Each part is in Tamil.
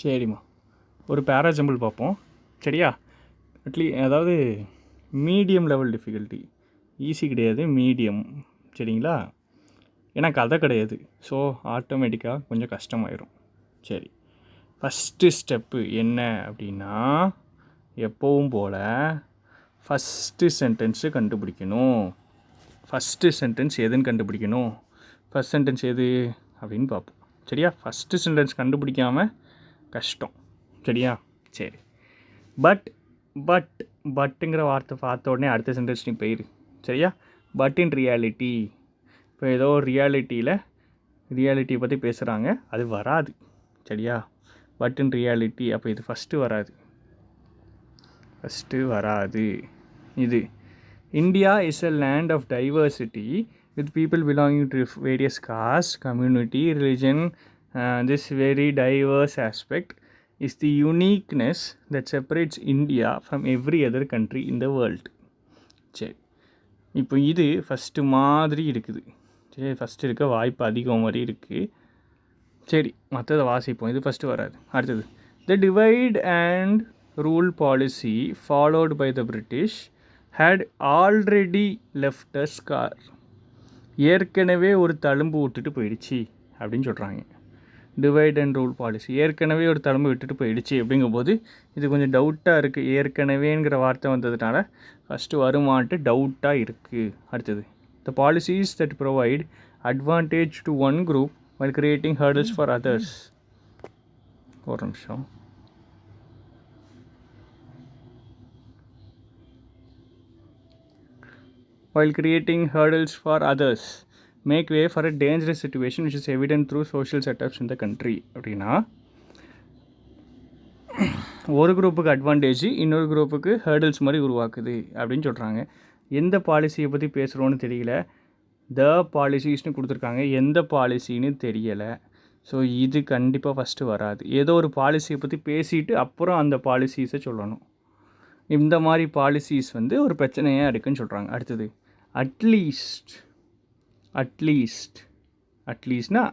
சரிம்மா, ஒரு பேராஜம்பிள் பார்ப்போம். சரியா? அதாவது மீடியம் லெவல் டிஃபிகல்ட்டி, ஈஸி கிடையாது, மீடியம். சரிங்களா? ஏன்னா கதை கிடையாது, ஸோ ஆட்டோமேட்டிக்காக கொஞ்சம் கஷ்டமாயிரும். சரி, ஃபஸ்ட்டு ஸ்டெப்பு என்ன அப்படின்னா, எப்போவும் போல் ஃபஸ்ட்டு சென்டென்ஸு கண்டுபிடிக்கணும். ஃபஸ்ட்டு சென்டென்ஸ் எதுன்னு கண்டுபிடிக்கணும். ஃபஸ்ட் சென்டென்ஸ் எது அப்படின்னு பார்ப்போம். சரியா? ஃபஸ்ட்டு சென்டென்ஸ் கண்டுபிடிக்காமல் கஷ்டம். சரியா? சரி. பட்டுங்கிற வார்த்தை பார்த்த உடனே அடுத்த சென்டென்ஸ் நீ போயிரு. சரியா? பட் இன் ரியாலிட்டி, இப்போ ஏதோ ஒரு ரியாலிட்டியை பற்றி பேசுகிறாங்க, அது வராது. சரியா? பட் இன் ரியாலிட்டி, அப்போ இது ஃபஸ்ட்டு வராது. இது India is a land of diversity with people belonging to various castes, community, religion. This very diverse aspect is the uniqueness that separates India from every other country in the world. சரி, இப்போ இது ஃபஸ்ட்டு மாதிரி இருக்குது. சரி, ஃபஸ்ட்டு இருக்க வாய்ப்பு அதிகம் மாதிரி இருக்குது. சரி, மற்றதை வாசிப்போம். இது ஃபஸ்ட்டு வராது. அடுத்தது, the divide and rule policy followed by the British had already left a scar. ஏற்கனவே ஒரு தழும்பு விட்டுட்டு போயிடுச்சு அப்படின்னு சொல்கிறாங்க. டிவைட் அண்ட் ரூல் பாலிசி ஏற்கனவே ஒரு தழும்பு விட்டுட்டு போயிடுச்சு அப்படிங்கும்போது இது கொஞ்சம் டவுட்டாக இருக்குது. ஏற்கனவேங்கிற வார்த்தை வந்ததுனால ஃபஸ்ட்டு வருமான்ட்டு டவுட்டாக இருக்குது. அடுத்தது, த policies that provide advantage to one group while creating hurdles for others. ஒரு நிமிஷம். While creating hurdles for others, make way for a dangerous situation which is evident through social setups in the country. அப்படின்னா ஒரு குரூப்புக்கு அட்வான்டேஜ் இன்னொரு குரூப்புக்கு ஹேர்டில்ஸ் மாதிரி உருவாக்குது அப்படின்னு சொல்கிறாங்க. எந்த பாலிசியை பற்றி பேசுகிறோன்னு தெரியல. த பாலிசிஸ்னு கொடுத்துருக்காங்க, எந்த பாலிசின்னு தெரியலை. ஸோ இது கண்டிப்பாக ஃபஸ்ட்டு வராது. ஏதோ ஒரு பாலிசியை பற்றி பேசிட்டு அப்புறம் அந்த பாலிசிஸை சொல்லணும். இந்த மாதிரி பாலிசிஸ் ஒரு பிரச்சனையாக இருக்குதுன்னு சொல்கிறாங்க. அடுத்தது, அட்லீஸ்ட்னா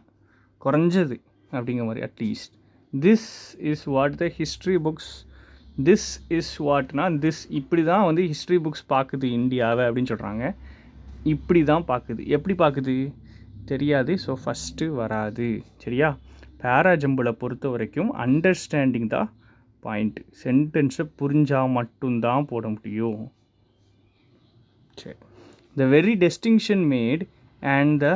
குறைஞ்சது அப்படிங்கிற மாதிரி. At least this is what the history books, this is வாட்னா திஸ் இப்படி தான் ஹிஸ்ட்ரி புக்ஸ் பார்க்குது இந்தியாவை அப்படின்னு சொல்கிறாங்க. இப்படி தான் பார்க்குது. எப்படி பார்க்குது தெரியாது. ஸோ ஃபஸ்ட்டு வராது. சரியா? பேராஜம்பிளை பொறுத்த வரைக்கும் அண்டர்ஸ்டாண்டிங் தான் பாயிண்ட்டு. சென்டென்ஸை புரிஞ்சால் மட்டும்தான் போட முடியும். சரி, the very distinction made and the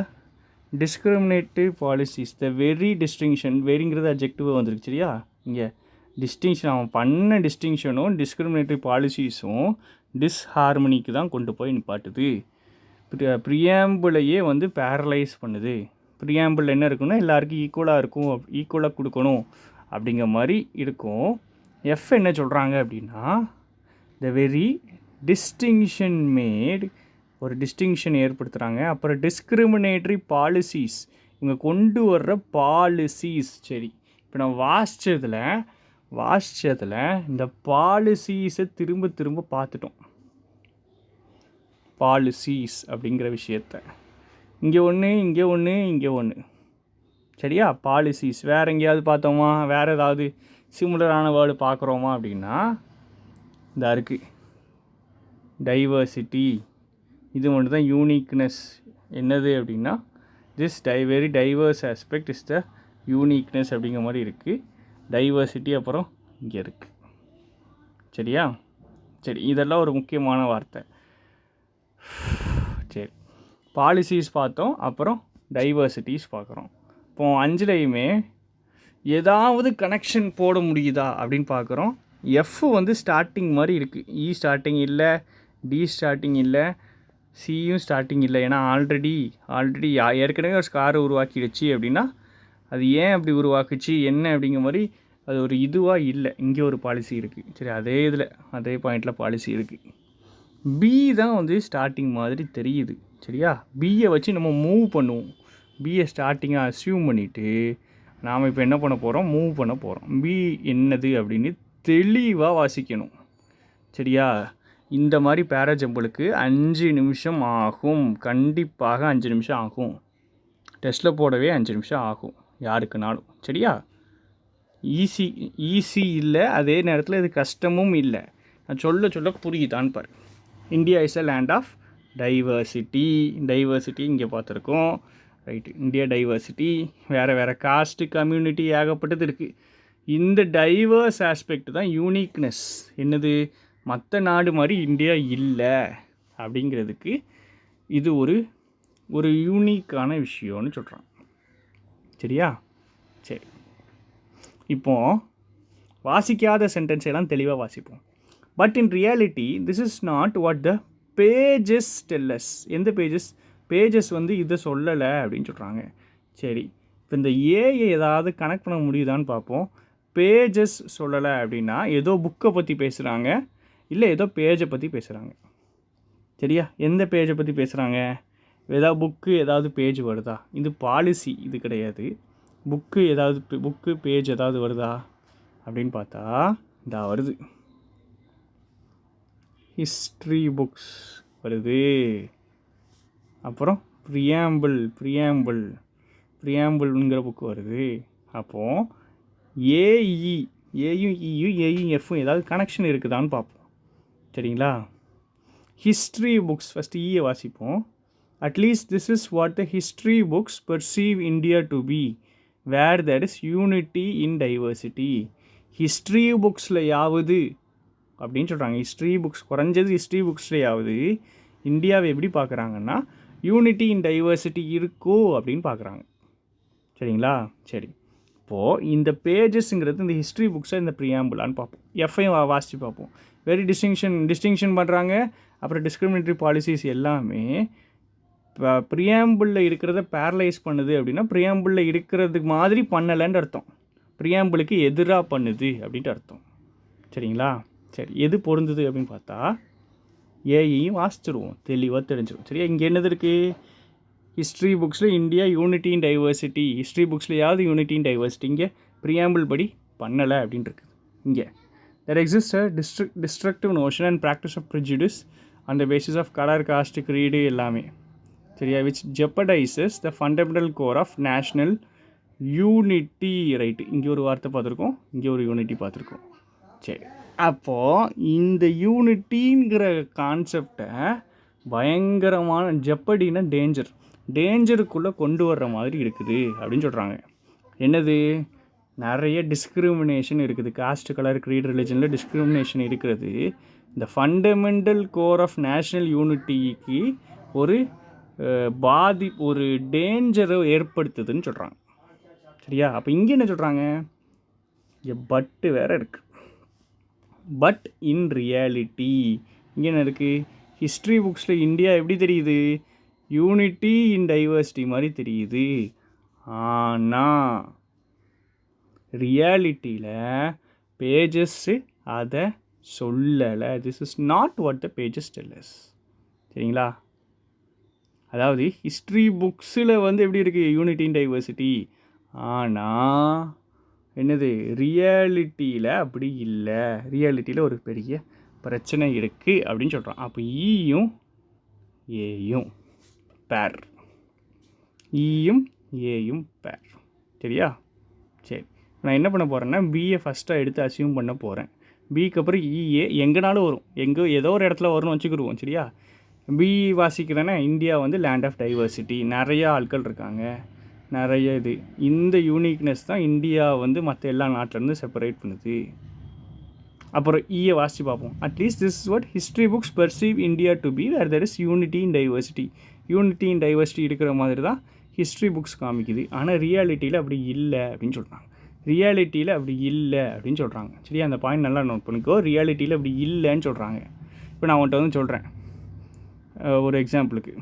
discriminative policies. The very distinction, வெரிங்கிறது அட்ஜெக்டிவாக வந்துருக்கு. சரியா? இங்கே டிஸ்டிங்ஷன், அவன் பண்ண டிஸ்டிங்ஷனும் டிஸ்கிரிமினேட்டிவ் பாலிசிஸும் டிஸ்ஹார்மனிக்கு தான் கொண்டு போய் நிப்பாட்டுது. ப்ரியாம்பிளையே பேரலைஸ் பண்ணுது. ப்ரியாம்பிள் என்ன இருக்குன்னா எல்லாருக்கும் ஈக்குவலாக கொடுக்கணும் அப்படிங்கிற மாதிரி இருக்கும். எஃப் என்ன சொல்கிறாங்க அப்படின்னா, த வெரி டிஸ்டிங்ஷன் மேட், ஒரு டிஸ்டிங்ஷன் ஏற்படுத்துகிறாங்க. அப்புறம் டிஸ்கிரிமினேட்டரி பாலிசிஸ், இவங்க கொண்டு வர்ற பாலிசிஸ். சரி, இப்போ நான் வாசித்ததில் இந்த பாலிசிஸை திரும்ப பார்த்துட்டோம். பாலிசிஸ் அப்படிங்கிற விஷயத்த இங்கே ஒன்று. சரியா? பாலிசிஸ் வேறு எங்கேயாவது பார்த்தோமா, வேறு ஏதாவது சிமிலரான வேர்டு பார்க்குறோமா அப்படின்னா இந்த இருக்குது டைவர்சிட்டி. இது மட்டும் தான் யூனிக்னஸ். என்னது அப்படின்னா this very divorce aspect is the uniqueness அப்படிங்கிற மாதிரி இருக்குது. டைவர்சிட்டி அப்புறம் இங்கே இருக்குது. சரியா? சரி, இதெல்லாம் ஒரு முக்கியமான வார்த்தை. சரி, பாலிசிஸ் பார்த்தோம், அப்புறம் டைவர்சிட்டிஸ் பார்க்குறோம். இப்போ 5லையுமே ஏதாவது கனெக்ஷன் போட முடியுதா அப்படின்னு பார்க்குறோம். எஃப் ஸ்டார்டிங் மாதிரி இருக்குது. இ ஸ்டார்டிங் இல்லை, டி ஸ்டார்டிங் இல்லை, சியும் ஸ்டார்டிங் இல்லை. ஏன்னா ஆல்ரெடி ஏற்கனவே ஒரு ஸ்காரை உருவாக்கிடுச்சு அப்படின்னா அது ஏன் அப்படி உருவாக்குச்சு என்ன அப்படிங்கிற மாதிரி அது ஒரு இதுவாக இல்லை. இங்கே ஒரு பாலிசி இருக்குது. சரி, அதே பாயிண்டில் பாலிசி இருக்குது. பி தான் ஸ்டார்டிங் மாதிரி தெரியுது. சரியா? பியை வச்சு நம்ம மூவ் பண்ணுவோம். பியை ஸ்டார்டிங்காக அஸ்யூம் பண்ணிவிட்டு நாம் இப்போ என்ன பண்ண போகிறோம், மூவ் பண்ண போகிறோம். பி என்னது அப்படின்னு தெளிவாக வாசிக்கணும். சரியா? இந்த மாதிரி பேராஜம்பிளுக்கு 5 நிமிஷம் ஆகும். கண்டிப்பாக 5 நிமிஷம் ஆகும். டெஸ்ட்டில் போடவே 5 நிமிஷம் ஆகும் யாருக்குனாலும். சரியா? ஈஸி ஈஸி இல்லை, அதே நேரத்தில் இது கஷ்டமும் இல்லை. நான் சொல்ல புரியுதான்னு பாரு. India is a land of diversity. Diversity இங்கே பார்த்துருக்கோம், ரைட்டு. இந்தியா டைவர்சிட்டி, வேறு காஸ்ட்டு கம்யூனிட்டி ஏகப்பட்டது இருக்குது. இந்த டைவர்ஸ் ஆஸ்பெக்ட் தான் யூனிக்னஸ். என்னது, மற்ற நாடு மாதிரி இந்தியா இல்லை அப்படிங்கிறதுக்கு இது ஒரு யூனிக்கான விஷயம்னு சொல்கிறான். சரியா? சரி, இப்போது வாசிக்காத சென்டென்ஸ் எல்லாம் தெளிவாக வாசிப்போம். But in reality this is not what the pages tells us. எந்த பேஜஸ் வந்து இதை சொல்லலை அப்படின்னு சொல்கிறாங்க. சரி, இப்போ இந்த ஏஐ ஏதாவது கனெக்ட் பண்ண முடியுதான்னு பார்ப்போம். பேஜஸ் சொல்லலை அப்படின்னா ஏதோ புக்கை பற்றி பேசுகிறாங்க, இல்லை ஏதோ பேஜை பற்றி பேசுகிறாங்க. சரியா? எந்த பேஜை பற்றி பேசுகிறாங்க? ஏதாவது புக்கு ஏதாவது பேஜ் வருதா? இது பாலிசி, இது கிடையாது. புக்கு பேஜ் ஏதாவது வருதா அப்படின்னு பார்த்தா இந்த வருது, ஹிஸ்ட்ரி புக்ஸ் வருது. அப்புறம் ப்ரியாம்பிள்ங்கிற புக்கு வருது. அப்போது ஏயும் எஃப்பும் ஏதாவது கனெக்ஷன் இருக்குதான்னு பார்ப்போம். சரிங்களா? ஹிஸ்ட்ரி புக்ஸ் ஃபஸ்ட்டு ஈயை வாசிப்போம். At least this is what the history books perceive India to be, where there is unity in diversity. History புக்ஸ்லையாவது அப்படின்னு சொல்கிறாங்க. ஹிஸ்ட்ரி புக்ஸ், குறைஞ்சது ஹிஸ்ட்ரி புக்ஸ்லையாவது இந்தியாவை எப்படி பார்க்குறாங்கன்னா யூனிட்டி இன் டைவர்சிட்டி இருக்கோ அப்படின்னு பார்க்குறாங்க. சரிங்களா? சரி, இப்போது இந்த பேஜஸ்ங்கிறது இந்த ஹிஸ்ட்ரி புக்ஸை இந்த ப்ரியாம்பிளான்னு பார்ப்போம். எஃப்ஐயும் வாசித்து பார்ப்போம். வெரி டிஸ்டிங்ஷன் பண்ணுறாங்க. அப்புறம் டிஸ்கிரிமினேட்டரி பாலிசிஸ் எல்லாமே ப்ரியாம்பிளில் இருக்கிறத பேரலைஸ் பண்ணுது அப்படின்னா ப்ரியாம்பிளில் இருக்கிறதுக்கு மாதிரி பண்ணலைன்னு அர்த்தம். ப்ரியாம்பிளுக்கு எதிராக பண்ணுது அப்படின்ட்டு அர்த்தம். சரிங்களா? சரி, எது பொருந்துது அப்படின்னு பார்த்தா ஏஐயும் வாசிச்சிடுவோம், தெளிவாக தெரிஞ்சிடும். சரியா? இங்கே என்னது இருக்குது? ஹிஸ்ட்ரி புக்ஸில் India unity in diversity. History புக்ஸ்லையாவது யூனிட்டி இன் டைவர்சிட்டி, இங்கே ப்ரியாம்பிள் படி பண்ணலை அப்படின்ட்டு இருக்குது. இங்கே there exists a destructive notion and practice of prejudice on the basis of color, caste, creed எல்லாமே. சரியா? which jeopardizes the fundamental core of national unity. Right, இங்கே ஒரு வார்த்தை பார்த்துருக்கோம், இங்கே ஒரு யூனிட்டி பார்த்துருக்கோம். சரி, அப்போது இந்த யூனிட்டிங்கிற கான்செப்டை பயங்கரமான ஜெப்படினா டேஞ்சருக்குள்ளே கொண்டு வர்ற மாதிரி இருக்குது அப்படின்னு சொல்கிறாங்க. என்னது? நிறைய டிஸ்கிரிமினேஷன் இருக்குது. காஸ்ட், கலர், க்ரீட், ரிலிஜனில் டிஸ்கிரிமினேஷன் இருக்கிறது. இந்த ஃபண்டமெண்டல் கோர் ஆஃப் நேஷ்னல் யூனிட்டிக்கு ஒரு டேஞ்சரை ஏற்படுத்துதுன்னு சொல்கிறாங்க. சரியா? அப்போ இங்கே என்ன சொல்கிறாங்க? பட்டு வேறு இருக்குது. பட் இன் ரியாலிட்டி இங்கே என்ன இருக்குது? ஹிஸ்ட்ரி புக்ஸில் இந்தியா எப்படி தெரியுது? யூனிட்டி இன் டைவர்சிட்டி மாதிரி தெரியுது. ஆனால் ரியாலிட்டியில் பேஜஸ்ஸு அதை சொல்லலை. This is not what the pages tell us. சரிங்களா? அதாவது ஹிஸ்ட்ரி புக்ஸில் வந்து எப்படி இருக்குது? Unity in diversity. ஆனால் என்னது? ரியாலிட்டியில் அப்படி இல்லை. ரியாலிட்டியில் ஒரு பெரிய பிரச்சனை இருக்குது அப்படின்னு சொல்கிறான். அப்போ ஈயும் ஏயும் பேர். சரியா? சரி, நான் என்ன பண்ண போகிறேன்னா பிஏ ஃபஸ்ட்டாக எடுத்து அசியூம் பண்ண போகிறேன். பிக்கு அப்புறம் இஏ எங்கேனாலும் வரும், ஏதோ ஒரு இடத்துல வரும்னு வச்சுக்கிடுவோம். சரியா? பி வாசிக்கிறேன்னா இந்தியா வந்து லேண்ட் ஆஃப் டைவர்சிட்டி, நிறையா ஆட்கள் இருக்காங்க, நிறைய இந்த யூனிக்னஸ் தான் இந்தியா வந்து மற்ற எல்லா நாட்டிலேருந்து செப்பரேட் பண்ணுது. அப்புறம் ஈயை வாசித்து பார்ப்போம். At least this is what history books perceive India to be where there is unity in diversity. Unity in diversity இருக்கிற மாதிரி தான் ஹிஸ்ட்ரி புக்ஸ் காமிக்குது. ஆனால் ரியாலிட்டியில் அப்படி இல்லை அப்படின்னு சொல்கிறாங்க. சரியா? அந்த பாயிண்ட் நல்லா நோட் பண்ணிக்கோ. ரியாலிட்டியில் அப்படி இல்லைன்னு சொல்கிறாங்க. இப்போ நான் உன்கிட்ட வந்து சொல்கிறேன் ஒரு எக்ஸாம்பிளுக்கு.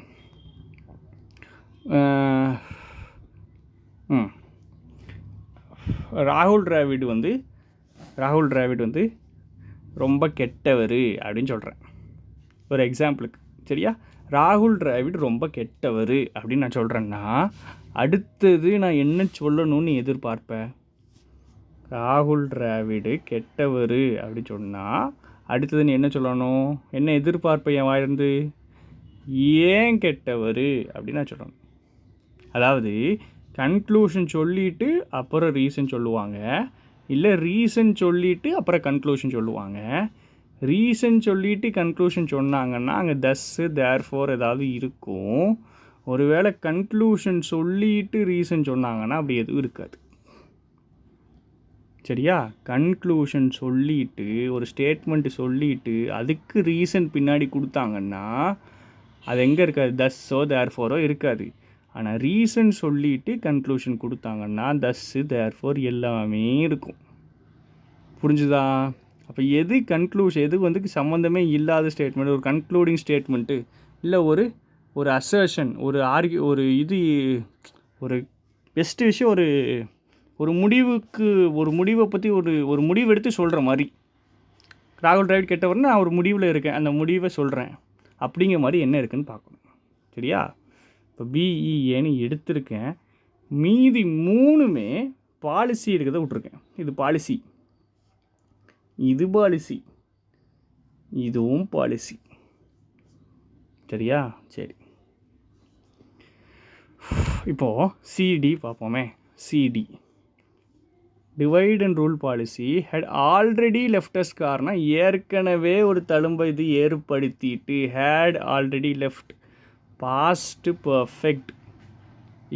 ராகுல் டிராவிட் வந்து ரொம்ப கெட்டவர் அப்படின்னு சொல்கிறேன் ஒரு எக்ஸாம்பிளுக்கு. சரியா? ராகுல் டிராவிட் ரொம்ப கெட்டவர் அப்படின்னு நான் சொல்கிறேன்னா அடுத்தது நான் என்ன சொல்லணும்னு எதிர்பார்ப்பேன்? ராகுல் டிராவிடு கெட்டவர் அப்படின்னு சொன்னால் அடுத்தது நீ என்ன சொல்லணும்? என்ன எதிர்பார்ப்பேன் என் வாயிலிருந்து? ஏன் கெட்டவர் அப்படின்னு நான் சொல்லணும். அதாவது கன்க்ளூஷன் சொல்லிவிட்டு அப்புறம் ரீசன் சொல்லுவாங்க. இல்லை ரீசன் சொல்லிவிட்டு அப்புறம் கன்க்ளூஷன் சொல்லுவாங்க. ரீசன் சொல்லிவிட்டு கன்க்ளூஷன் சொன்னாங்கன்னா அங்கே தஸ்ஸு தேர்ஃபோர் ஏதாவது இருக்கும். ஒருவேளை கன்க்ளூஷன் சொல்லிட்டு ரீசன் சொன்னாங்கன்னா அப்படி எதுவும் இருக்காது. சரியா? கன்க்ளூஷன் சொல்லிட்டு ஒரு ஸ்டேட்மெண்ட்டு சொல்லிட்டு அதுக்கு ரீசன் பின்னாடி கொடுத்தாங்கன்னா அது எங்கே இருக்காது? தஸ்ஸோ தேர்ஃபோரோ இருக்காது. ஆனால் ரீசன் சொல்லிட்டு கன்க்ளூஷன் கொடுத்தாங்கன்னா தஸ்ஸு தேர்ஃபோர் எல்லாமே இருக்கும். புரிஞ்சுதா? அப்போ எது கன்க்ளூஷன், எது வந்து சம்மந்தமே இல்லாத ஸ்டேட்மெண்ட், ஒரு கன்க்ளூடிங் ஸ்டேட்மெண்ட்டு, இல்லை ஒரு அசர்ஷன், ஒரு ஒரு பெஸ்ட்டு விஷயம், ஒரு முடிவை பற்றி ஒரு முடிவு எடுத்து சொல்கிற மாதிரி. ராகுல் டிராவிட் கெட்டவர்னு நான் ஒரு முடிவில் இருக்கேன், அந்த முடிவை சொல்கிறேன் அப்படிங்கிற மாதிரி என்ன இருக்குதுன்னு பார்க்கணும். சரியா? இப்போ பிஇஏன்னு எடுத்திருக்கேன், மீதி 3மே பாலிசி இருக்கிறத விட்ருக்கேன். இது பாலிசி, இது பாலிசி, இதுவும் பாலிசி. சரியா? சரி, இப்போது சிடி பார்ப்போமே. CD divide and rule policy had already left us காரணம் ஏற்கனவே ஒரு தழும்பை இது ஏற்படுத்திட்டு had already left past perfect.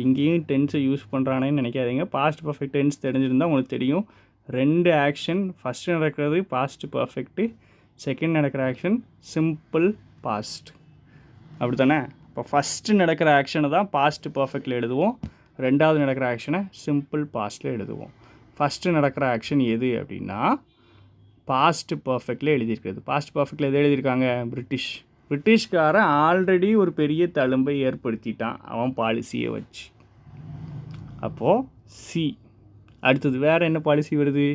இங்கேயும் டென்ஸை யூஸ் பண்ணுறானேன்னு நினைக்காதீங்க. பாஸ்ட் பர்ஃபெக்ட் டென்ஸ் தெரிஞ்சிருந்தால் உங்களுக்கு தெரியும். 2 ஆக்ஷன், ஃபஸ்ட்டு நடக்கிறது பாஸ்ட் பர்ஃபெக்ட்டு, செகண்ட் நடக்கிற ஆக்ஷன் சிம்பிள் பாஸ்ட். அப்படி தானே? இப்போ ஃபஸ்ட்டு நடக்கிற ஆக்ஷனை தான் பாஸ்ட் பர்ஃபெக்டில் எழுதுவோம், 2வது நடக்கிற ஆக்ஷனை சிம்பிள் பாஸ்ட்டில் எழுதுவோம். ஃபஸ்ட்டு நடக்கிற ஆக்ஷன் எது அப்படின்னா பாஸ்ட் பர்ஃபெக்டில் எழுதியிருக்கிறது. பாஸ்ட் பர்ஃபெக்டில் எது எழுதியிருக்காங்க? பிரிட்டிஷ்காரன் ஆல்ரெடி ஒரு பெரிய தழும்பை ஏற்படுத்திட்டான் அவன் பாலிசியை வச்சு. அப்போது சி. அடுத்தது வேறு என்ன பாலிசி வருது?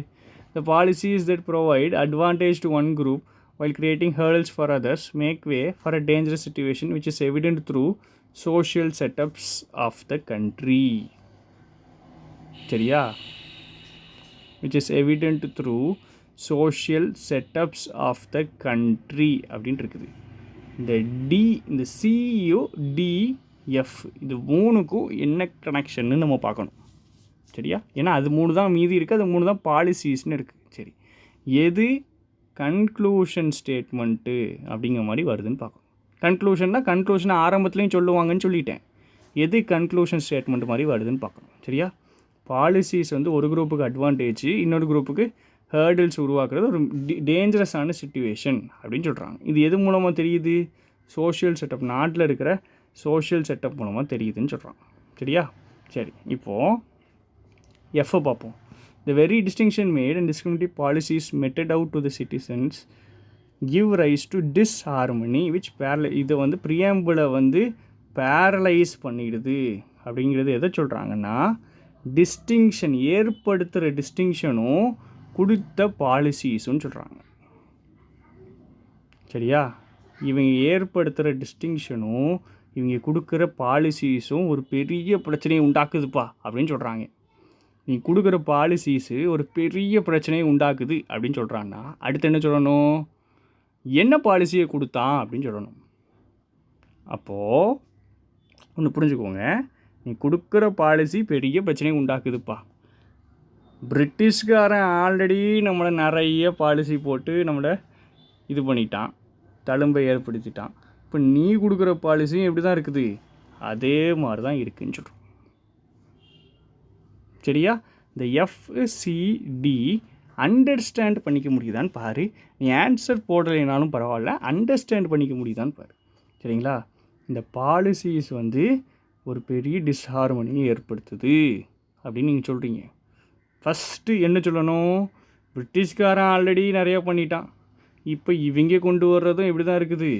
The policies that provide advantage to one group while creating hurdles for others make way for a dangerous situation which is evident through social setups of the country. சரியா? which is evident through social setups of the country அப்படின்னு இருக்குது. இந்த சியு டிஎஃப் இது 3க்கும் என்ன கனெக்ஷன்னு நம்ம பார்க்கணும். சரியா? ஏன்னா அது 3 தான் மீதி இருக்குது, அது 3 தான் பாலிசிஸ்ன்னு இருக்குது. சரி, எது கன்க்ளூஷன் ஸ்டேட்மெண்ட்டு அப்படிங்கிற மாதிரி வருதுன்னு பார்க்கணும். கன்க்ளூஷனை ஆரம்பத்துலேயும் சொல்லுவாங்கன்னு சொல்லிட்டேன். எது கன்க்ளூஷன் ஸ்டேட்மெண்ட் மாதிரி வருதுன்னு பார்க்கணும். சரியா? பாலிசிஸ் வந்து ஒரு குரூப்புக்கு அட்வான்டேஜ், இன்னொரு குரூப்புக்கு ஹேர்டில்ஸ் உருவாக்குறது ஒரு டேஞ்சரஸான சிச்சுவேஷன் அப்படின்னு சொல்கிறாங்க. இது எது மூலமாக தெரியுது? சோஷியல் செட்டப், நாட்டில் இருக்கிற சோஷியல் செட்டப் மூலமாக தெரியுதுன்னு சொல்கிறாங்க. சரியா? சரி, இப்போது எஃப்ஐ பார்ப்போம். The very distinction made and discriminative policies meted out to the citizens give rise to disharmony which இதை வந்து ப்ரியாம்பிளை வந்து பேரலைஸ் பண்ணிடுது அப்படிங்கிறது எதை சொல்கிறாங்கன்னா டிஸ்டிங்ஷன், ஏற்படுத்துகிற டிஸ்டிங்ஷனும் கொடுத்த பாலிசிஸுன்னு சொல்கிறாங்க. சரியா? இவங்க ஏற்படுத்துகிற டிஸ்டிங்ஷனும் இவங்க கொடுக்குற பாலிசிஸும் ஒரு பெரிய பிரச்சனையை உண்டாக்குதுப்பா அப்படின்னு சொல்கிறாங்க. நீ கொடுக்குற பாலிசிஸு ஒரு பெரிய பிரச்சனையை உண்டாக்குது அப்படின்னு சொல்கிறான்னா அடுத்து என்ன சொல்லணும்? என்ன பாலிசியை கொடுத்தான் அப்படின்னு சொல்லணும். அப்போது ஒன்று புரிஞ்சுக்கோங்க, நீ கொடுக்குற பாலிசி பெரிய பிரச்சனையை உண்டாக்குதுப்பா. பிரிட்டிஷ்காரன் ஆல்ரெடி நம்மளை நிறைய பாலிசி போட்டு நம்மளை இது பண்ணிட்டான், தழும்பை ஏற்படுத்திட்டான். இப்போ நீ கொடுக்குற பாலிசியும் எப்படி தான் இருக்குது? அதே மாதிரி தான் இருக்குதுன்னு சொல்கிறோம். சரியா? இந்த எஃப்சிடி அண்டர்ஸ்டாண்ட் பண்ணிக்க முடியுதான்னு பாரு. நீ ஆன்சர் போடலைனாலும் பரவாயில்ல, அண்டர்ஸ்டாண்ட் பண்ணிக்க முடியுதான்னு பாரு. சரிங்களா? இந்த பாலிசிஸ் வந்து ஒரு பெரிய டிஸ்ஹார்மனியை ஏற்படுத்துது அப்படின்னு நீங்கள் சொல்கிறீங்க. ஃபஸ்ட்டு என்ன சொல்லணும்? பிரிட்டிஷ்காரன் ஆல்ரெடி நிறையா பண்ணிட்டான், இப்போ இவங்க கொண்டு வர்றதும் எப்படி தான் இருக்குது?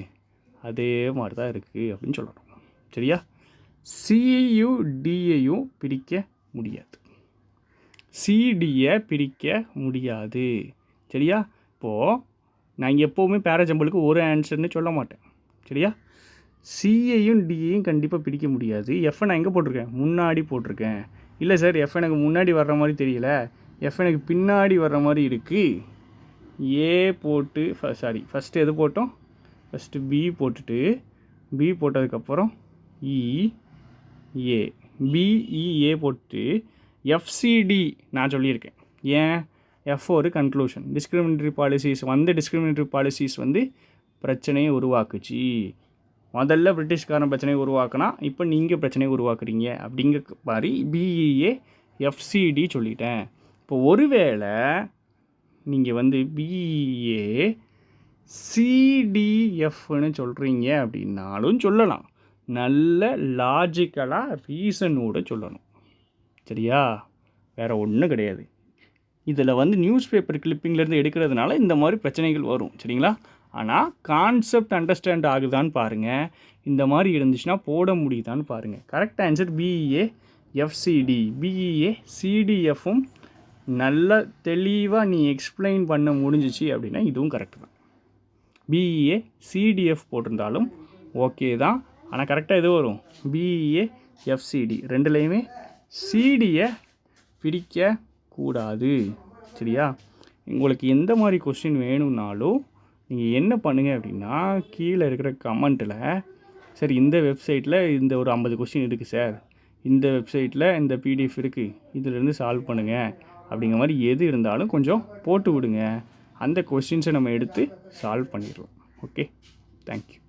அதே மாதிரி தான் இருக்குது அப்படின்னு சொல்லணும். சரியா? சியையும் டியையும் பிரிக்க முடியாது, சிடியை பிரிக்க முடியாது. சரியா? இப்போது நான் எப்போவுமே பேராஜம்பிளுக்கு ஒரு ஆன்சர்னு சொல்ல மாட்டேன். சரியா? சியையும் டியையும் கண்டிப்பாக பிரிக்க முடியாது. எஃப் நான் எங்கே போட்டிருக்கேன்? முன்னாடி போட்டிருக்கேன். இல்லை சார், எஃப் எனக்கு முன்னாடி வர்ற மாதிரி தெரியல, எஃப் எனக்கு பின்னாடி வர்ற மாதிரி இருக்குது. ஏ போட்டு ஃபஸ்ட்டு எது போட்டோம்? ஃபஸ்ட்டு பி போட்டுட்டு, பி போட்டதுக்கப்புறம் இஏ, பிஇஏ போட்டு எஃப்சிடி நான் சொல்லியிருக்கேன். ஏன்? F ஒரு கன்க்ளூஷன். டிஸ்கிரிமினேட்டரி பாலிசிஸ் வந்து பிரச்சனையை உருவாக்குச்சு. முதல்ல பிரிட்டிஷ்காரன் பிரச்சனையை உருவாக்குனா இப்போ நீங்கள் பிரச்சனையை உருவாக்குறீங்க அப்படிங்கிற மாதிரி BEA FCD சொல்லிட்டேன். இப்போ ஒருவேளை நீங்கள் வந்து BEA CDFன்னு சொல்கிறீங்க அப்படின்னாலும் சொல்லலாம். நல்ல லாஜிக்கலாக ரீசனோடு சொல்லணும். சரியா? வேறு ஒன்றும் கிடையாது. இதில் வந்து நியூஸ் பேப்பர் கிளிப்பிங்லேருந்து எடுக்கிறதுனால இந்த மாதிரி பிரச்சனைகள் வரும். சரிங்களா? ஆனால் கான்செப்ட் அண்டர்ஸ்டாண்ட் ஆகுதான்னு பாருங்கள். இந்த மாதிரி இருந்துச்சுன்னா போட முடியுதான்னு பாருங்கள். Correct answer BEA FCD. BEA CDFும் நல்ல தெளிவாக நீ எக்ஸ்பிளைன் பண்ண முடிஞ்சிச்சு அப்படின்னா இதுவும் கரெக்டு தான். BEA CDF போட்டிருந்தாலும் ஓகே தான். ஆனால் கரெக்டாக எது வரும்? BEA FCD. ரெண்டுலேயுமே சிடியை பிரிக்கக்கூடாது. சரியா? உங்களுக்கு எந்த மாதிரி கொஸ்டின் வேணும்னாலும் நீங்கள் என்ன பண்ணுங்கள் அப்படின்னா கீழே இருக்கிற கமெண்ட்டில் சரி இந்த வெப்சைட்டில் இந்த ஒரு 50 கொஸ்டின் இருக்குது சார், இந்த வெப்சைட்டில் இந்த PDF இருக்குது, இதிலேருந்து சால்வ் பண்ணுங்கள் அப்படிங்கிற மாதிரி எது இருந்தாலும் கொஞ்சம் போட்டு விடுங்க. அந்த கொஸ்டின்ஸை நம்ம எடுத்து சால்வ் பண்ணிடலாம். Okay, thank you.